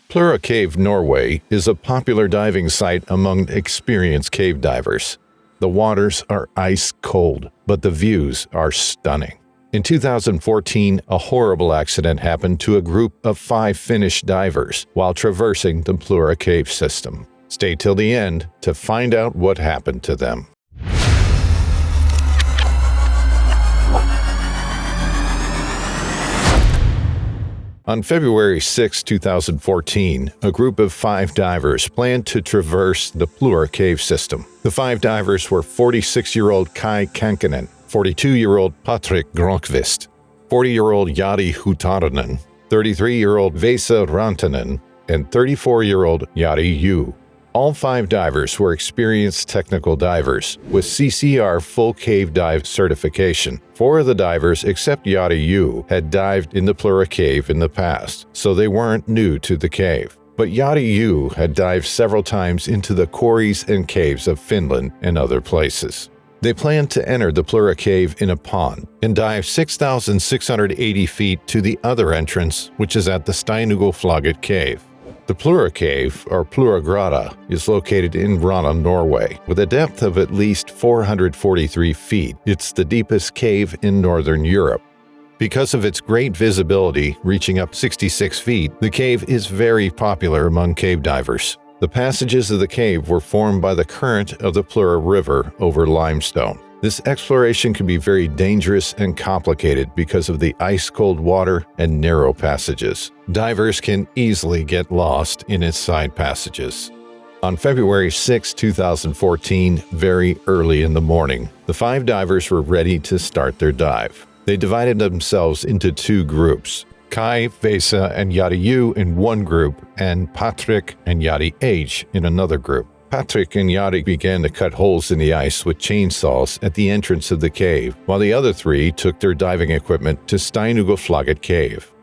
Plura Cave, Norway, is a popular diving site among experienced cave divers. The waters are ice cold, but the views are stunning. In 2014, a horrible accident happened to a group of 5 Finnish divers while traversing the Plura Cave system. Stay till the end to find out what happened to them. On February 6, 2014, a group of 5 divers planned to traverse the Plura Cave system. The 5 divers were 46-year-old Kankanen, 42-year-old Patrik Gronqvist, 40-year-old Jari Huotarinen, 33-year-old Vesa Rantanen, and 34-year-old Jari U. All 5 divers were experienced technical divers with CCR Full Cave Dive certification. 4 of the divers, except Jari U, had dived in the Plura Cave in the past, so they weren't new to the cave. But Jari U had dived several times into the quarries and caves of Finland and other places. They planned to enter the Plura Cave in a pond and dive 6,680 feet to the other entrance, which is at the Steinuguflaget Cave. The Plura Cave, or Plura, is located in Rana, Norway, with a depth of at least 443 feet. It's the deepest cave in northern Europe. Because of its great visibility, reaching up 66 feet, the cave is very popular among cave divers. The passages of the cave were formed by the current of the Plura River over limestone. This exploration can be very dangerous and complicated because of the ice-cold water and narrow passages. Divers can easily get lost in its side passages. On February 6, 2014, very early in the morning, the 5 divers were ready to start their dive. They divided themselves into 2 groups. Kai, Vesa, and Jari U in one group, and Patrik and Jari H in another group. Patrik and Jari began to cut holes in the ice with chainsaws at the entrance of the cave, while the other 3 took their diving equipment to Steinuguflaget Cave.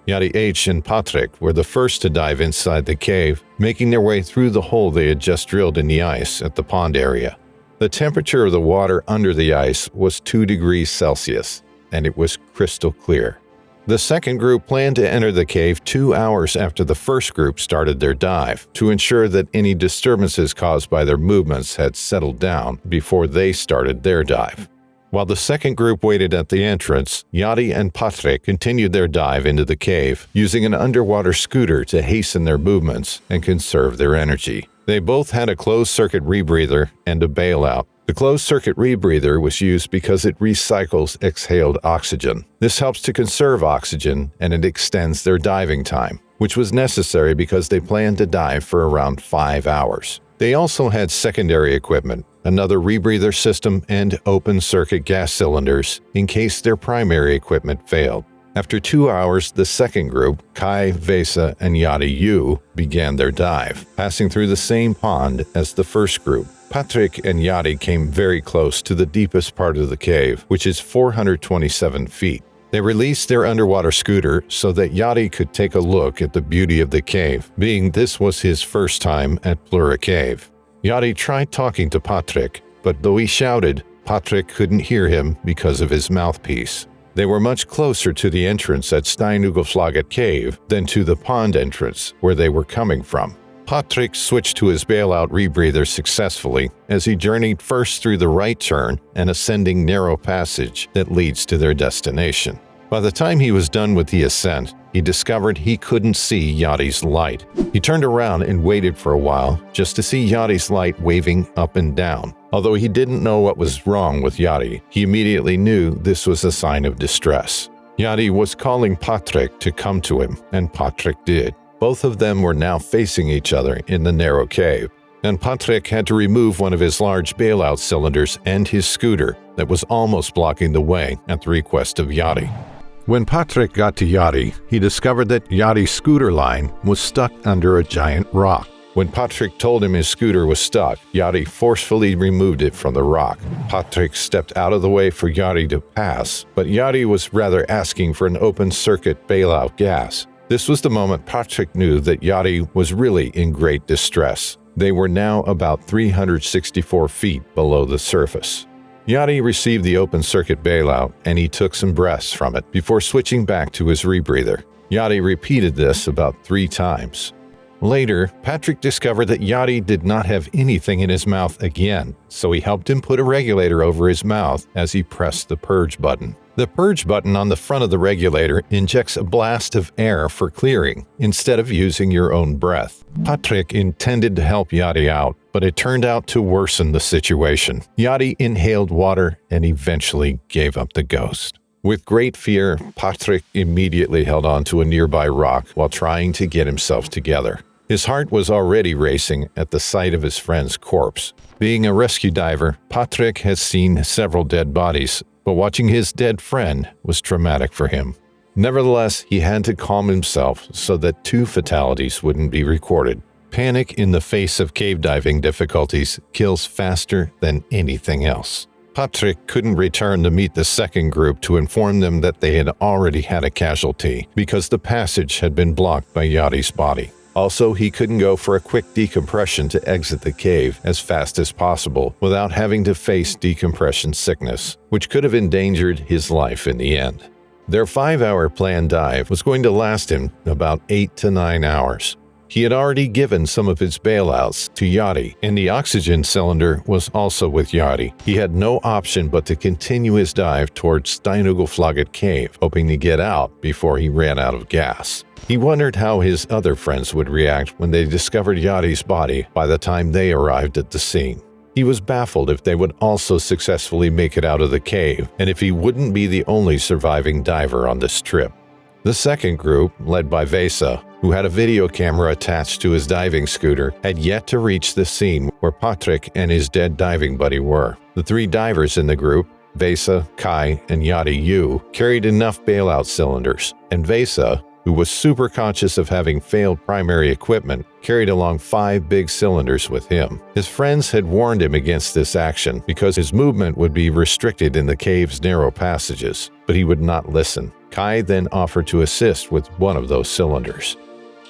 Jari H and Patrik were the first to dive inside the cave, making their way through the hole they had just drilled in the ice at the pond area. The temperature of the water under the ice was 2 degrees Celsius, and it was crystal clear. The second group planned to enter the cave 2 hours after the first group started their dive to ensure that any disturbances caused by their movements had settled down before they started their dive. While the second group waited at the entrance, Jari and Patrik continued their dive into the cave, using an underwater scooter to hasten their movements and conserve their energy. They both had a closed-circuit rebreather and a bailout. The closed-circuit rebreather was used because it recycles exhaled oxygen. This helps to conserve oxygen and it extends their diving time, which was necessary because they planned to dive for around 5 hours. They also had secondary equipment, another rebreather system, and open-circuit gas cylinders in case their primary equipment failed. After 2 hours, the second group, Kai, Vesa, and Jari U, began their dive, passing through the same pond as the first group. Patrik and Jari came very close to the deepest part of the cave, which is 427 feet. They released their underwater scooter so that Jari could take a look at the beauty of the cave, being this was his first time at Plura Cave. Jari tried talking to Patrik, but though he shouted, Patrik couldn't hear him because of his mouthpiece. They were much closer to the entrance at Steinuguflaget Cave than to the pond entrance where they were coming from. Patrik switched to his bailout rebreather successfully as he journeyed first through the right turn and ascending narrow passage that leads to their destination. By the time he was done with the ascent, he discovered he couldn't see Jari's light. He turned around and waited for a while just to see Jari's light waving up and down. Although he didn't know what was wrong with Jari, he immediately knew this was a sign of distress. Jari was calling Patrik to come to him, and Patrik did. Both of them were now facing each other in the narrow cave, and Patrik had to remove one of his large bailout cylinders and his scooter that was almost blocking the way at the request of Jari. When Patrik got to Jari, he discovered that Jari's scooter line was stuck under a giant rock. When Patrik told him his scooter was stuck, Jari forcefully removed it from the rock. Patrik stepped out of the way for Jari to pass, but Jari was rather asking for an open-circuit bailout gas. This was the moment Patrik knew that Jari was really in great distress. They were now about 364 feet below the surface. Jari received the open-circuit bailout and he took some breaths from it before switching back to his rebreather. Jari repeated this about 3 times. Later, Patrik discovered that Jari did not have anything in his mouth again, so he helped him put a regulator over his mouth as he pressed the purge button. The purge button on the front of the regulator injects a blast of air for clearing, instead of using your own breath. Patrik intended to help Jari out, but it turned out to worsen the situation. Jari inhaled water and eventually gave up the ghost. With great fear, Patrik immediately held on to a nearby rock while trying to get himself together. His heart was already racing at the sight of his friend's corpse. Being a rescue diver, Patrik has seen several dead bodies, but watching his dead friend was traumatic for him. Nevertheless, he had to calm himself so that 2 fatalities wouldn't be recorded. Panic in the face of cave diving difficulties kills faster than anything else. Patrik couldn't return to meet the second group to inform them that they had already had a casualty because the passage had been blocked by Jari's body. Also, he couldn't go for a quick decompression to exit the cave as fast as possible without having to face decompression sickness, which could have endangered his life in the end. Their 5-hour planned dive was going to last him about 8 to 9 hours. He had already given some of his bailouts to Jari, and the oxygen cylinder was also with Jari. He had no option but to continue his dive towards Steinugelflaget Cave, hoping to get out before he ran out of gas. He wondered how his other friends would react when they discovered Jari's body by the time they arrived at the scene. He was baffled if they would also successfully make it out of the cave, and if he wouldn't be the only surviving diver on this trip. The second group, led by Vesa, who had a video camera attached to his diving scooter, had yet to reach the scene where Patrik and his dead diving buddy were. The 3 divers in the group, Vesa, Kai, and Jari U, carried enough bailout cylinders, and Vesa, who was super conscious of having failed primary equipment, carried along 5 big cylinders with him. His friends had warned him against this action because his movement would be restricted in the cave's narrow passages, but he would not listen. Kai then offered to assist with one of those cylinders.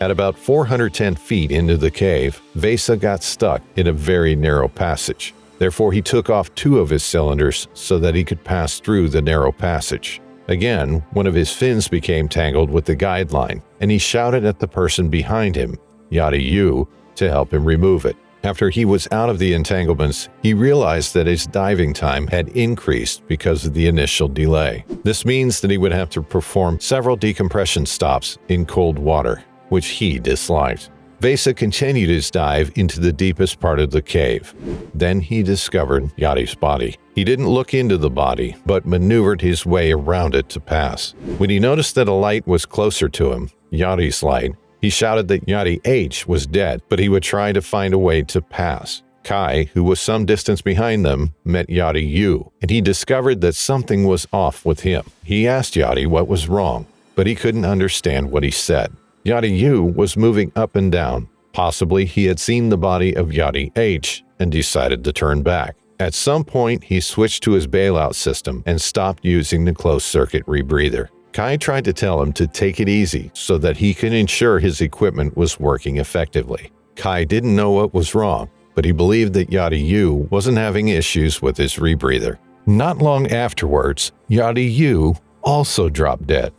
At about 410 feet into the cave, Vesa got stuck in a very narrow passage. Therefore, he took off 2 of his cylinders so that he could pass through the narrow passage. Again, one of his fins became tangled with the guideline, and he shouted at the person behind him, Jari U, to help him remove it. After he was out of the entanglements, he realized that his diving time had increased because of the initial delay. This means that he would have to perform several decompression stops in cold water, which he disliked. Vesa continued his dive into the deepest part of the cave. Then he discovered Jari's body. He didn't look into the body, but maneuvered his way around it to pass. When he noticed that a light was closer to him, Jari's light, he shouted that Jari H was dead, but he would try to find a way to pass. Kai, who was some distance behind them, met Jari U, and he discovered that something was off with him. He asked Jari what was wrong, but he couldn't understand what he said. Jari U was moving up and down. Possibly he had seen the body of Jari H and decided to turn back. At some point, he switched to his bailout system and stopped using the closed-circuit rebreather. Kai tried to tell him to take it easy so that he could ensure his equipment was working effectively. Kai didn't know what was wrong, but he believed that Jari U wasn't having issues with his rebreather. Not long afterwards, Jari U also dropped dead.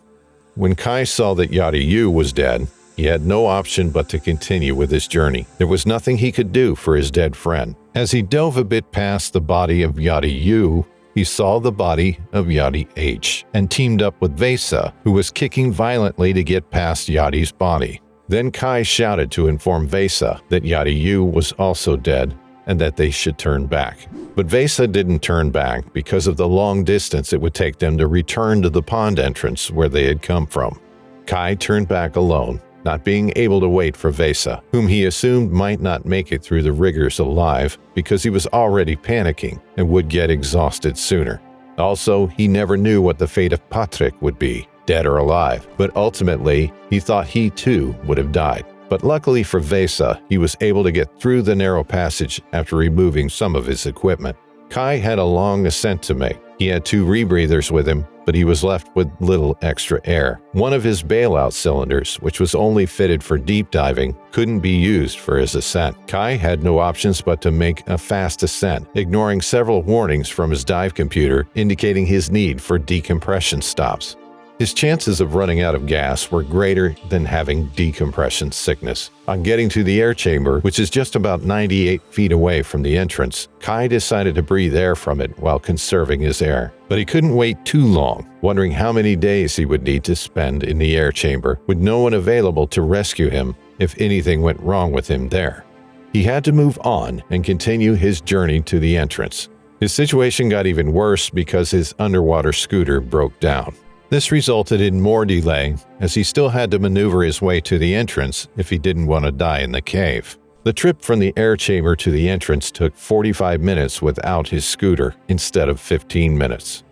When Kai saw that Jari U was dead, he had no option but to continue with his journey. There was nothing he could do for his dead friend. As he dove a bit past the body of Jari U, he saw the body of Jari H and teamed up with Vesa, who was kicking violently to get past Jari's body. Then Kai shouted to inform Vesa that Jari U was also dead and that they should turn back. But Vesa didn't turn back because of the long distance it would take them to return to the pond entrance where they had come from. Kai turned back alone, not being able to wait for Vesa, whom he assumed might not make it through the rigors alive because he was already panicking and would get exhausted sooner. Also, he never knew what the fate of Patrik would be, dead or alive, but ultimately, he thought he too would have died. But luckily for Vesa, he was able to get through the narrow passage after removing some of his equipment. Kai had a long ascent to make. He had 2 rebreathers with him, but he was left with little extra air. One of his bailout cylinders, which was only fitted for deep diving, couldn't be used for his ascent. Kai had no options but to make a fast ascent, ignoring several warnings from his dive computer indicating his need for decompression stops. His chances of running out of gas were greater than having decompression sickness. On getting to the air chamber, which is just about 98 feet away from the entrance, Kai decided to breathe air from it while conserving his air. But he couldn't wait too long, wondering how many days he would need to spend in the air chamber with no one available to rescue him if anything went wrong with him there. He had to move on and continue his journey to the entrance. His situation got even worse because his underwater scooter broke down. This resulted in more delay, as he still had to maneuver his way to the entrance if he didn't want to die in the cave. The trip from the air chamber to the entrance took 45 minutes without his scooter instead of 15 minutes.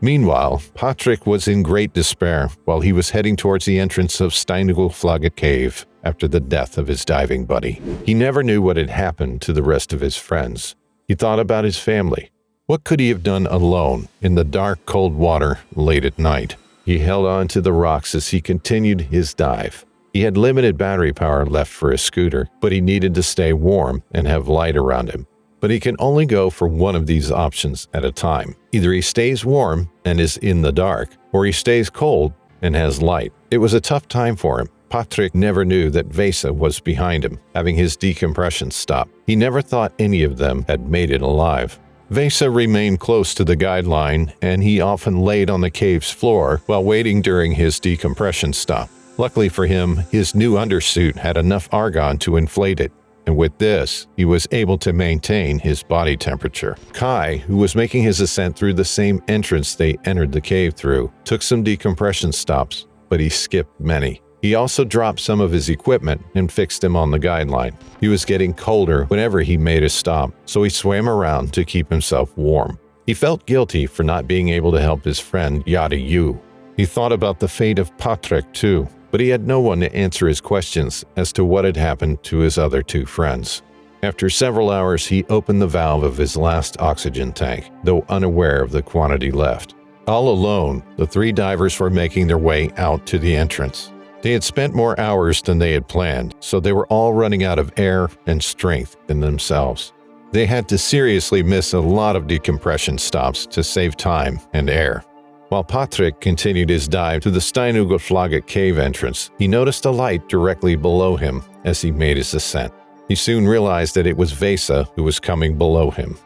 Meanwhile, Patrik was in great despair while he was heading towards the entrance of Steinugelflaget Cave after the death of his diving buddy. He never knew what had happened to the rest of his friends. He thought about his family. What could he have done alone in the dark, cold water late at night? He held on to the rocks as he continued his dive. He had limited battery power left for his scooter, but he needed to stay warm and have light around him. But he can only go for one of these options at a time. Either he stays warm and is in the dark, or he stays cold and has light. It was a tough time for him. Patrik never knew that Vesa was behind him, having his decompression stop. He never thought any of them had made it alive. Vesa remained close to the guideline, and he often laid on the cave's floor while waiting during his decompression stop. Luckily for him, his new undersuit had enough argon to inflate it, and with this, he was able to maintain his body temperature. Kai, who was making his ascent through the same entrance they entered the cave through, took some decompression stops, but he skipped many. He also dropped some of his equipment and fixed him on the guideline. He was getting colder whenever he made a stop, so he swam around to keep himself warm. He felt guilty for not being able to help his friend Jari U. He thought about the fate of Patrik too, but he had no one to answer his questions as to what had happened to his other two friends. After several hours, he opened the valve of his last oxygen tank, though unaware of the quantity left. All alone, the three divers were making their way out to the entrance. They had spent more hours than they had planned, so they were all running out of air and strength in themselves. They had to seriously miss a lot of decompression stops to save time and air. While Patrik continued his dive to the Steinugelflaget cave entrance, he noticed a light directly below him as he made his ascent. He soon realized that it was Vesa who was coming below him.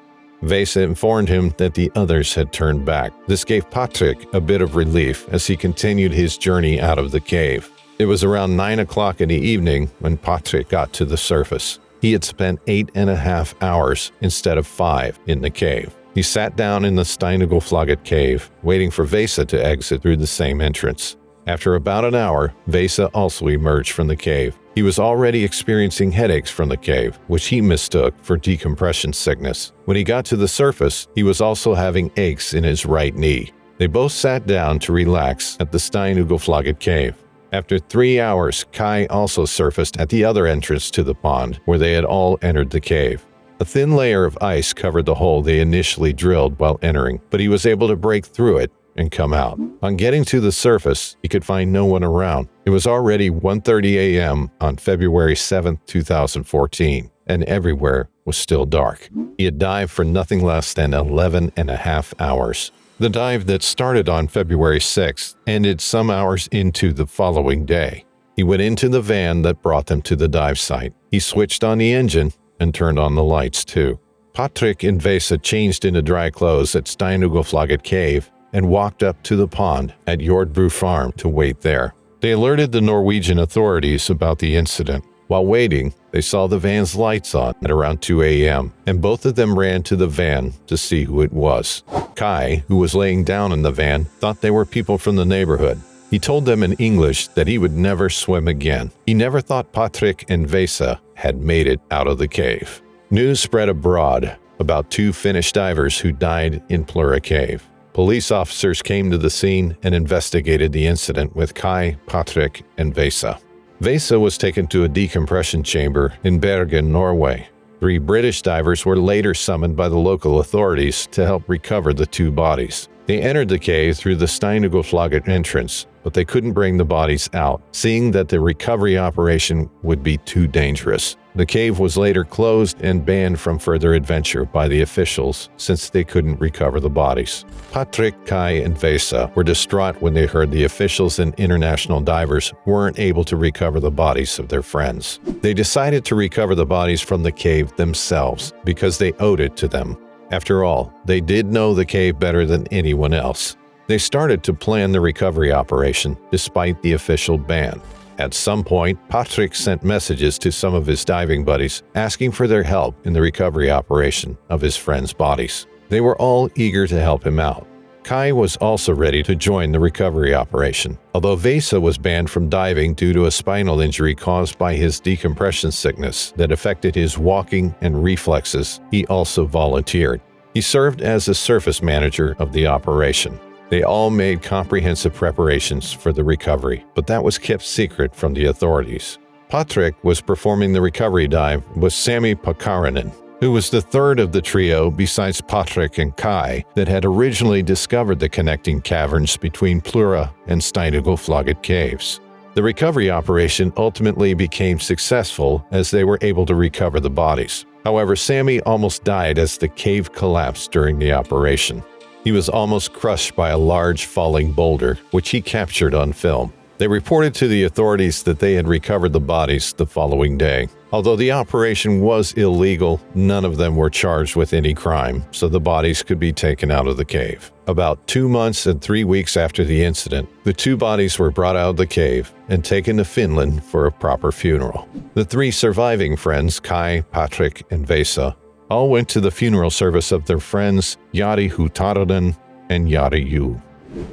Vesa informed him that the others had turned back. This gave Patrik a bit of relief as he continued his journey out of the cave. It was around 9 o'clock in the evening when Patrik got to the surface. He had spent 8.5 hours instead of 5 in the cave. He sat down in the Steinugelflaget cave, waiting for Vesa to exit through the same entrance. After about an hour, Vesa also emerged from the cave. He was already experiencing headaches from the cave, which he mistook for decompression sickness. When he got to the surface, he was also having aches in his right knee. They both sat down to relax at the Steinugelflaget cave. After 3 hours, Kai also surfaced at the other entrance to the pond, where they had all entered the cave. A thin layer of ice covered the hole they initially drilled while entering, but he was able to break through it and come out. On getting to the surface, he could find no one around. It was already 1:30 a.m. on February 7, 2014, and everywhere was still dark. He had dived for nothing less than 11.5 hours. The dive that started on February 6th ended some hours into the following day. He went into the van that brought them to the dive site. He switched on the engine and turned on the lights too. Patrik and Vesa changed into dry clothes at Steinugelflaget Cave and walked up to the pond at Jordbro Farm to wait there. They alerted the Norwegian authorities about the incident. While waiting, they saw the van's lights on at around 2 a.m., and both of them ran to the van to see who it was. Kai, who was laying down in the van, thought they were people from the neighborhood. He told them in English that he would never swim again. He never thought Patrik and Vesa had made it out of the cave. News spread abroad about 2 Finnish divers who died in Plura Cave. Police officers came to the scene and investigated the incident with Kai, Patrik, and Vesa. Vesa was taken to a decompression chamber in Bergen, Norway. 3 British divers were later summoned by the local authorities to help recover the 2 bodies. They entered the cave through the Steinugoflaget entrance, but they couldn't bring the bodies out, seeing that the recovery operation would be too dangerous. The cave was later closed and banned from further adventure by the officials since they couldn't recover the bodies. Patrik, Kai, and Vesa were distraught when they heard the officials and international divers weren't able to recover the bodies of their friends. They decided to recover the bodies from the cave themselves because they owed it to them. After all, they did know the cave better than anyone else. They started to plan the recovery operation despite the official ban. At some point, Patrik sent messages to some of his diving buddies asking for their help in the recovery operation of his friends' bodies. They were all eager to help him out. Kai was also ready to join the recovery operation. Although Vesa was banned from diving due to a spinal injury caused by his decompression sickness that affected his walking and reflexes, he also volunteered. He served as a surface manager of the operation. They all made comprehensive preparations for the recovery, but that was kept secret from the authorities. Patrik was performing the recovery dive with Sami Pakarainen, who was the third of the trio besides Patrik and Kai that had originally discovered the connecting caverns between Plura and Steinugoflaget caves. The recovery operation ultimately became successful as they were able to recover the bodies. However, Sami almost died as the cave collapsed during the operation. He was almost crushed by a large falling boulder, which he captured on film. They reported to the authorities that they had recovered the bodies the following day. Although the operation was illegal, none of them were charged with any crime, so the bodies could be taken out of the cave. About 2 months and 3 weeks after the incident, the 2 bodies were brought out of the cave and taken to Finland for a proper funeral. The 3 surviving friends, Kai, Patrik, and Vesa, all went to the funeral service of their friends Jari Huotarinen and Jari U.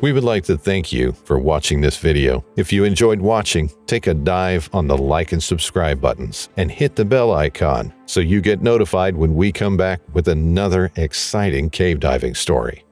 We would like to thank you for watching this video. If you enjoyed watching, take a dive on the like and subscribe buttons and hit the bell icon so you get notified when we come back with another exciting cave diving story.